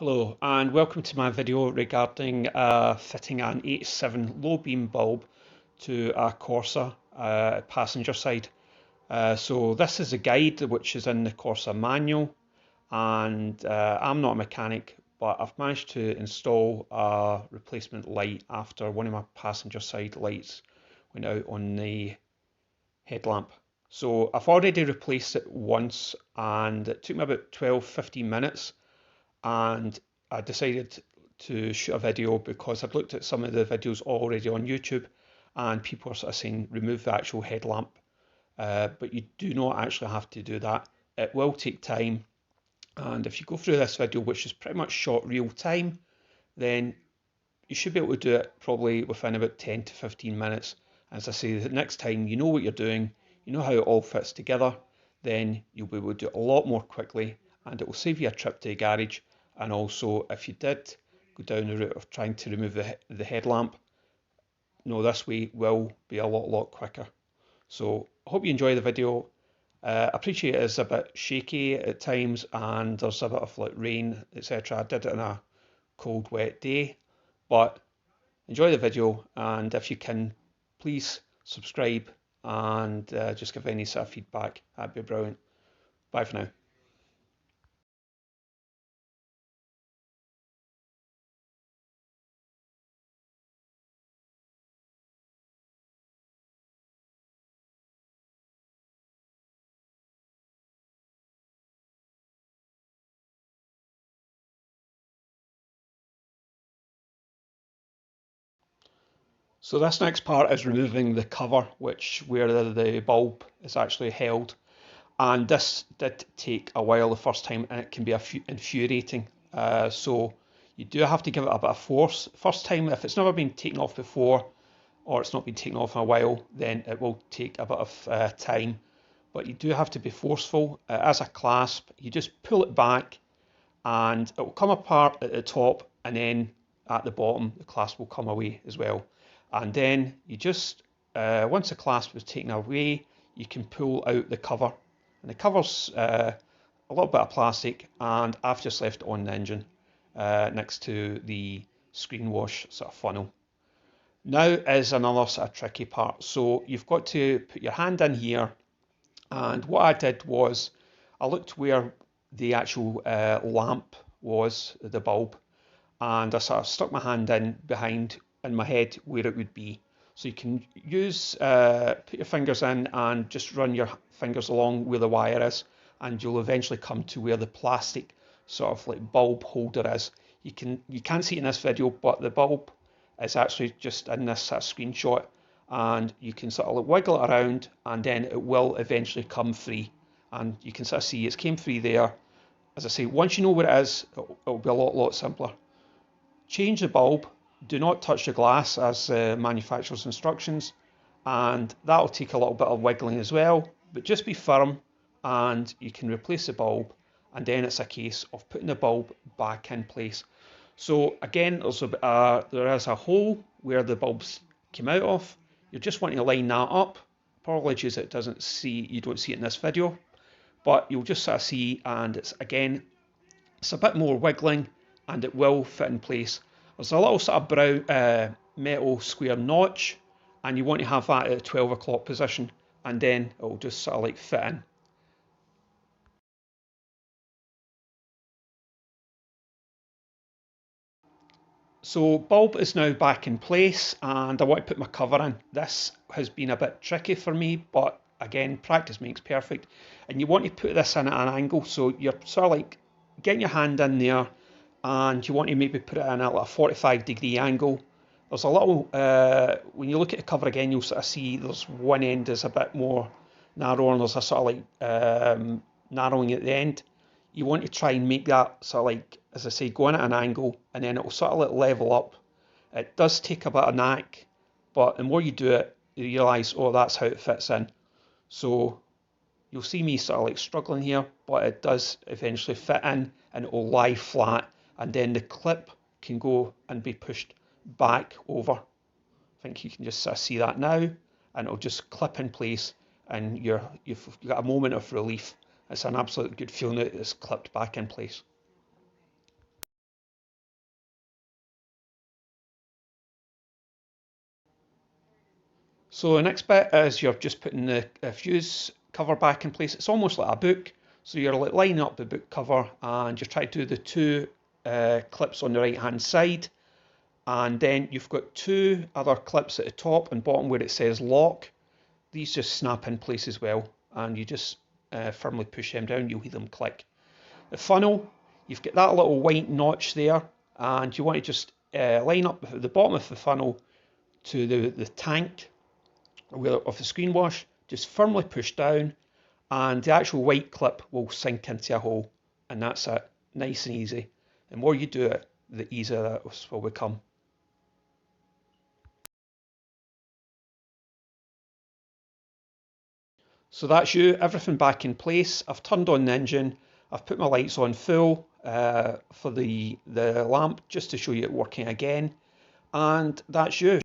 Hello and welcome to my video regarding fitting an 87 low beam bulb to a Corsa passenger side. So this is a guide which is in the Corsa manual, and I'm not a mechanic, but I've managed to install a replacement light after one of my passenger side lights went out on the headlamp. So I've already replaced it once and it took me about 12-15 minutes, and I decided to shoot a video because I'd looked at some of the videos already on YouTube, and people are sort of saying remove the actual headlamp, but you do not actually have to do that. It will take time, and if you go through this video, which is pretty much shot real time, then you should be able to do it probably within about 10 to 15 minutes. As I say, the next time you know what you're doing, you know how it all fits together, then you'll be able to do it a lot more quickly, and it will save you a trip to the garage. And also, if you did go down the route of trying to remove the headlamp, this way will be a lot quicker. So I hope you enjoy the video. I appreciate it's a bit shaky at times and there's a bit of like rain, etc. I did it on a cold, wet day, but enjoy the video, and if you can, please subscribe and just give any sort of feedback. That'd be brilliant. Bye for now. So this next part is removing the cover, where the bulb is actually held. And this did take a while the first time, and it can be infuriating. So you do have to give it a bit of force. First time, if it's never been taken off before, or it's not been taken off in a while, then it will take a bit of time. But you do have to be forceful. As a clasp, you just pull it back, and it will come apart at the top, and then at the bottom, the clasp will come away as well. And then you just, once the clasp is taken away, you can pull out the cover. And the cover's a little bit of plastic, and I've just left it on the engine next to the screen wash sort of funnel. Now is another sort of tricky part. So you've got to put your hand in here, and what I did was I looked where the actual lamp was, the bulb, and I sort of stuck my hand in behind in my head where it would be. So you can use, put your fingers in and just run your fingers along where the wire is, and you'll eventually come to where the plastic sort of like bulb holder is. You can't see it in this video, but the bulb is actually just in this sort of screenshot, and you can sort of like wiggle it around, and then it will eventually come free. And you can sort of see it's came free there. As I say, once you know where it is, it'll be a lot simpler. Change the bulb, do not touch the glass as the manufacturer's instructions, and that'll take a little bit of wiggling as well, but just be firm and you can replace the bulb, and then it's a case of putting the bulb back in place. So again, there is a hole where the bulbs came out of. You're just wanting to line that up. Apologies, you don't see it in this video, but you'll just sort of see, and it's a bit more wiggling, and it will fit in place. There's a little sort of brown metal square notch, and you want to have that at the 12 o'clock position, and then it will just sort of like fit in. So bulb is now back in place, and I want to put my cover in. This has been a bit tricky for me, but again, practice makes perfect. And you want to put this in at an angle, so you're sort of like getting your hand in there, and you want to maybe put it in at like a 45-degree angle. There's a little, when you look at the cover again, you'll sort of see there's one end is a bit more narrow, and there's a sort of like narrowing at the end. You want to try and make that sort of like, as I say, go in at an angle, and then it will sort of like level up. It does take a bit of knack, but the more you do it, you realise, oh, that's how it fits in. So you'll see me sort of like struggling here, but it does eventually fit in, and it will lie flat, and then the clip can go and be pushed back over. I think you can just sort of see that now, and it'll just clip in place, and you've got a moment of relief. It's an absolute good feeling that it's clipped back in place. So the next bit is you're just putting the fuse cover back in place. It's almost like a book. So you're like lining up the book cover and you're trying to do the two clips on the right hand side. And then you've got two other clips at the top and bottom where it says lock. These just snap in place as well. And you just firmly push them down, you'll hear them click. The funnel, you've got that little white notch there. And you want to just line up the bottom of the funnel to the tank of the screen wash, just firmly push down and the actual white clip will sink into a hole, and that's it, nice and easy. The more you do it, the easier that will become. So that's everything back in place. I've turned on the engine, I've put my lights on full for the lamp just to show you it working again, and that's you.